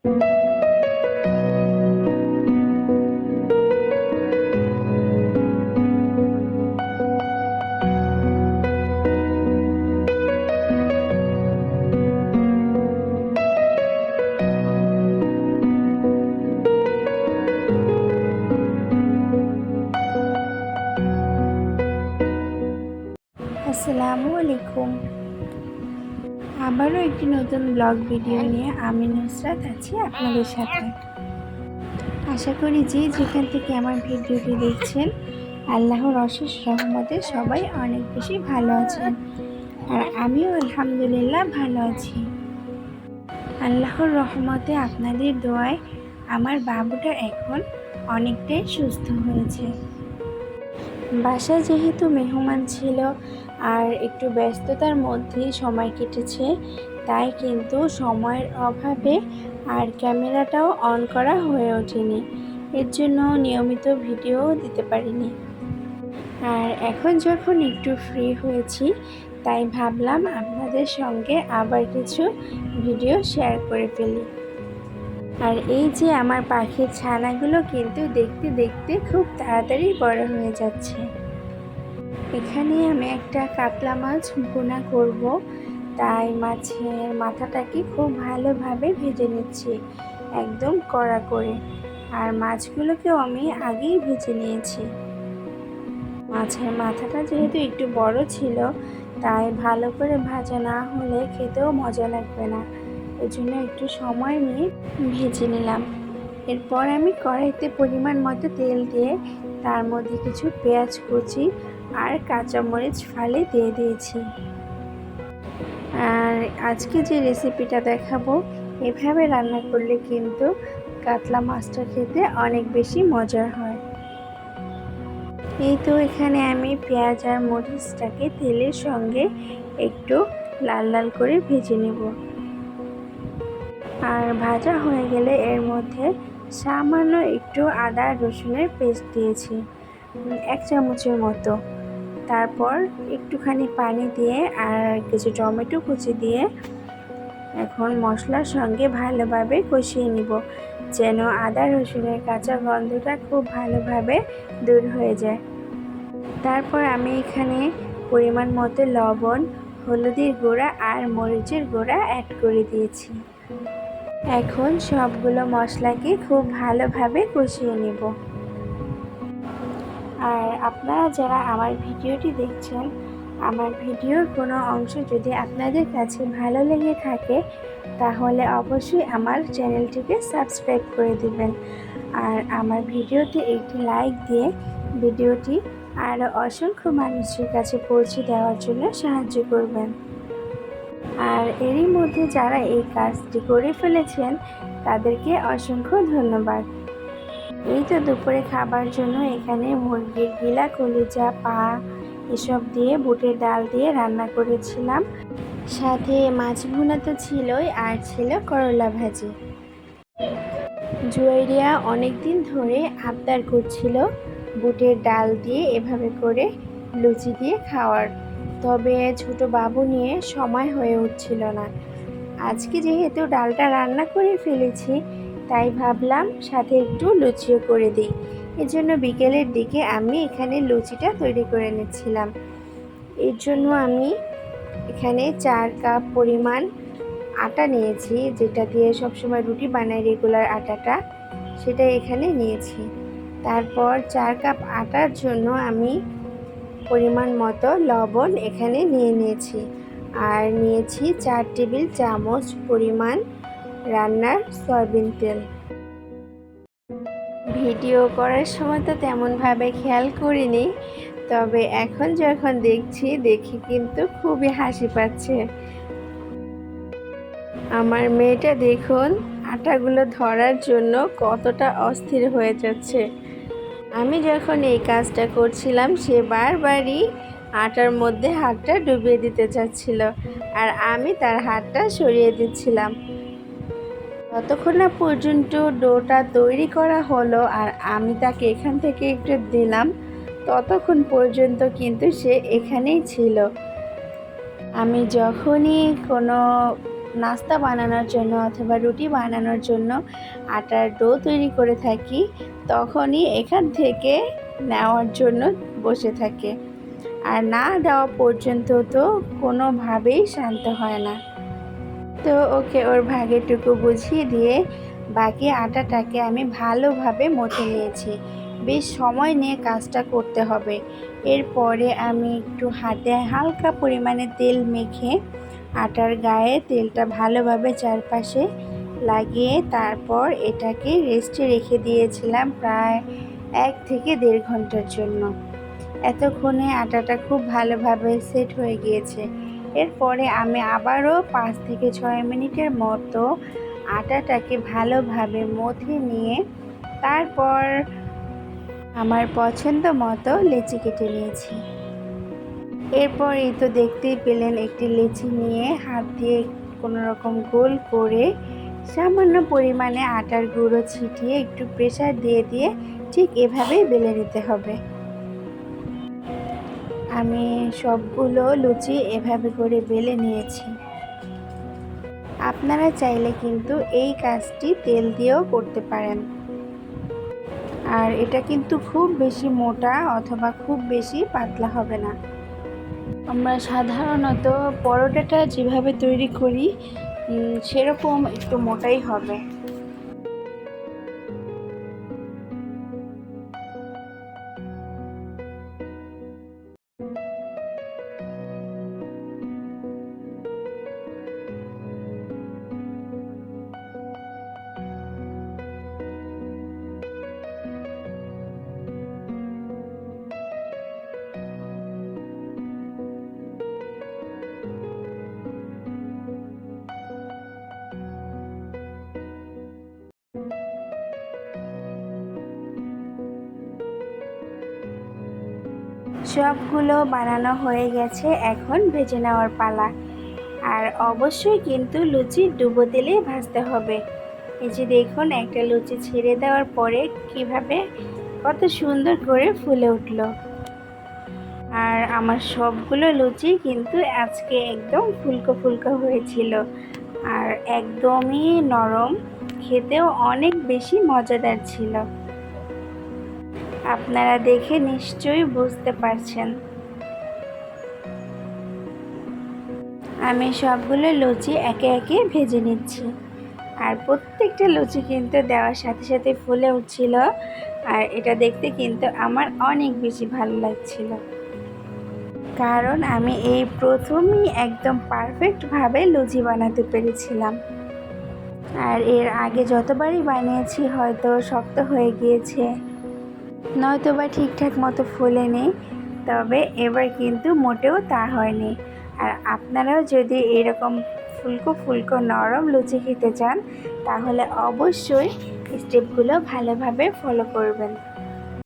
আসসালামু আলাইকুম। আবারও একটি নতুন ব্লগ ভিডিও নিয়ে আমি নুসরাত আছি আপনাদের সাথে। আশা করি যে যেখান থেকে আমার ভিডিওটি দেখছেন আল্লাহর অশেষ রহমতে সবাই অনেক বেশি ভালো আছেন, আর আমিও আলহামদুলিল্লাহ ভালো আছি। আল্লাহর রহমতে আপনাদের দোয়ায় আমার বাবুটা এখন অনেকটাই সুস্থ হয়েছে। বাসায় যেহেতু মেহমান ছিল আর একটু ব্যস্ততার মধ্যেই সময় কেটেছে, তাই কিন্তু সময়ের অভাবে আর ক্যামেরাটাও অন করা হয়ে ওঠেনি, এর জন্য নিয়মিত ভিডিও দিতে পারিনি। আর এখন যখন একটু ফ্রি হয়েছি, তাই ভাবলাম আপনাদের সঙ্গে আবার কিছু ভিডিও শেয়ার করে ফেলি। আর এই যে আমার পাখির ছানাগুলো কিন্তু দেখতে দেখতে খুব তাড়াতাড়ি বড় হয়ে যাচ্ছে। এখানে আমি একটা কাতলা মাছ ভুনা করব, তাই মাছের মাথাটাকে খুব ভালোভাবে ভেজে নিচ্ছি, একদম কড়া করে। আর মাছগুলোকেও আমি আগেই ভেজে নিয়েছি। মাছের মাথাটা যেহেতু একটু বড় ছিল, তাই ভালো করে ভাজা না হলে খেতেও মজা লাগবে না, এজন্য একটু সময় নিয়ে ভেজে নিলাম। এরপর আমি কড়াইতে পরিমাণ মতো তেল দিয়ে তার মধ্যে কিছু পেঁয়াজ কুচি আর কাঁচামরিচ ফালি দিয়ে দিয়েছি। আর আজকে যে রেসিপিটা দেখাবো, এভাবে রান্না করলে কিন্তু কাতলা মাছটা খেতে অনেক বেশি মজার হয়। এই তো এখানে আমি পেঁয়াজ আর মরিচটাকে তেলের সঙ্গে একটু লাল লাল করে ভেজে নেব। আর ভাজা হয়ে গেলে এর মধ্যে সামান্য একটু আদা রসুনের পেস্ট দিয়েছি, 1 চামচের মতো। তারপর একটুখানি পানি দিয়ে আর কিছু টমেটো কুচি দিয়ে এখন মশলার সঙ্গে ভালোভাবে কষিয়ে নিব, যেন আদা রসুনের কাঁচা গন্ধটা খুব ভালোভাবে দূর হয়ে যায়। তারপর আমি এখানে পরিমাণ মতো লবণ, হলুদের গুঁড়া আর মরিচের গুঁড়া অ্যাড করে দিয়েছি। এখন সবগুলো মশলাকে খুব ভালোভাবে কষিয়ে নেব। আর আপনারা যারা আমার ভিডিওটি দেখছেন, আমার ভিডিওর কোনো অংশ যদি আপনাদের কাছে ভালো লেগে থাকে, তাহলে অবশ্যই আমার চ্যানেলটিকে সাবস্ক্রাইব করে দিবেন। আর আমার ভিডিওতে একটি লাইক দিয়ে ভিডিওটি আরও অসংখ্য মানুষের কাছে পৌঁছে দেওয়ার জন্য সাহায্য করবেন। আর এরই মধ্যে যারা এই কাজটি করে ফেলেছেন, তাদেরকে অসংখ্য ধন্যবাদ। এই তো দুপুরে খাবার জন্য এখানে মুরগির গিলা, কলিজা, পা এসব দিয়ে বুটের ডাল দিয়ে রান্না করেছিলাম। সাথে মাছ ভুনা তো ছিলই, আর ছিল করলা ভাজি। জুয়েরিয়া অনেক দিন ধরে আবদার করছিল বুটের ডাল দিয়ে এভাবে করে লুচি দিয়ে খাওয়ার, তবে ছোট বাবু নিয়ে সময় হয়ে উঠছিল না। আজকে যেহেতু ডালটা রান্না করে ফেলেছি, তাই ভাবলাম সাথে একটু লুচিও করে দিই। এজন্য বিকেলের দিকে আমি এখানে লুচিটা তৈরি করে নিচ্ছিলাম। এর জন্য আমি এখানে 4 কাপ পরিমাণ আটা নিয়েছি, যেটা দিয়ে সবসময় রুটি বানাই, রেগুলার আটাটা, সেটা এখানে নিয়েছি। তারপর 4 কাপ আটার জন্য আমি পরিমাণ মতো লবণ এখানে নিয়ে নিয়েছি, আর নিয়েছি 4 টেবিল চামচ পরিমাণ রান্নার সয়াবিন তেল। ভিডিও করার সময় তো তেমনভাবে খেয়াল করিনি, তবে এখন যখন দেখি কিন্তু খুবই হাসি পাচ্ছে। আমার মেয়েটা দেখুন আটাগুলো ধরার জন্য কতটা অস্থির হয়ে যাচ্ছে। আমি যখন এই কাজটা করছিলাম, সে বারবারই আটার মধ্যে হাতটা ডুবিয়ে দিতে চাচ্ছিল, আর আমি তার হাতটা সরিয়ে দিচ্ছিলাম। ততক্ষণ না পর্যন্ত ডোটা তৈরি করা হলো আর আমি তাকে এখান থেকে একটু দিলাম, ততক্ষণ পর্যন্ত কিন্তু সে এখানেই ছিল। আমি যখনই কোনো নাস্তা বানানোর জন্য অথবা রুটি বানানোর জন্য আটার ডো তৈরি করে থাকি, তখনই এখান থেকে নেওয়ার জন্য বসে থাকে। আর না দেওয়া পর্যন্ত তো কোনোভাবেই শান্ত হয় না। তো ওকে ওর ভাগেরটুকু বুঝিয়ে দিয়ে বাকি আটাটাকে আমি ভালোভাবে মথে নিয়েছি। বেশ সময় নিয়ে কাজটা করতে হবে। এরপরে আমি একটু হাতে হালকা পরিমাণে তেল মেখে আটার গায়ে তেলটা ভালোভাবে চারপাশে লাগিয়ে তারপর এটাকে রেস্টে রেখে দিয়েছিলাম প্রায় 1 থেকে 1.5 ঘন্টার জন্য। এতক্ষণে আটাটা খুব ভালোভাবে সেট হয়ে গিয়েছে। এরপরে আমি আবারও 5 থেকে 6 মিনিটের মতো আটাটাকে ভালোভাবে মথে নিয়ে তারপর আমার পছন্দ মতো লেচি কেটে নিয়েছি। এরপর এই তো দেখতেই পেলেন একটি লেচি নিয়ে হাত দিয়ে কোনো রকম গোল করে সামান্য পরিমাণে আটার গুঁড়ো ছিটিয়ে একটু প্রেসার দিয়ে ঠিক এভাবেই বেলে নিতে হবে। আমি সবগুলো লুচি এভাবে করে বেলে নিয়েছি। আপনারা চাইলে কিন্তু এই কাজটি তেল দিয়েও করতে পারেন। আর এটা কিন্তু খুব বেশি মোটা অথবা খুব বেশি পাতলা হবে না। আমরা সাধারণত পরোটাটা যেভাবে তৈরি করি সেরকম একটু মোটাই হবে। সবগুলো বানানো হয়ে গেছে, এখন ভেজে নেওয়ার পালা। আর অবশ্যই কিন্তু লুচি ডুবো তেলে ভাজতে হবে। এই যে দেখুন একটা লুচি ছেড়ে দেওয়ার পরে কিভাবে কত সুন্দর করে ফুলে উঠলো। আর আমার সবগুলো লুচি কিন্তু আজকে একদম ফুলকো ফুলকো হয়েছিল আর একদমই নরম, খেতেও অনেক বেশি মজাদার ছিল। আপনারা দেখে নিশ্চয়ই বুঝতে পারছেন। আমি সবগুলো লুচি একে একে ভেজে নিচ্ছি। আর প্রত্যেকটা লুচি কিন্তু দেওয়ার সাথে সাথে ফুলে উঠছিল। আর এটা দেখতে কিন্তু আমার অনেক বেশি ভালো লাগছিল, কারণ আমি এই প্রথমেই একদম পারফেক্টভাবে লুচি বানাতে পেরেছিলাম। আর এর আগে যতবারই বানিয়েছি হয়তো শক্ত হয়ে গিয়েছে, নয়তো বা ঠিকঠাক মতো ফোলেনি, তবে এবার কিন্তু মোটেও তা হয়নি। আর আপনারাও যদি এরকম ফুলকো ফুলকো নরম লুচি খেতে চান তাহলে অবশ্যই স্টেপগুলো ভালোভাবে ফলো করবেন।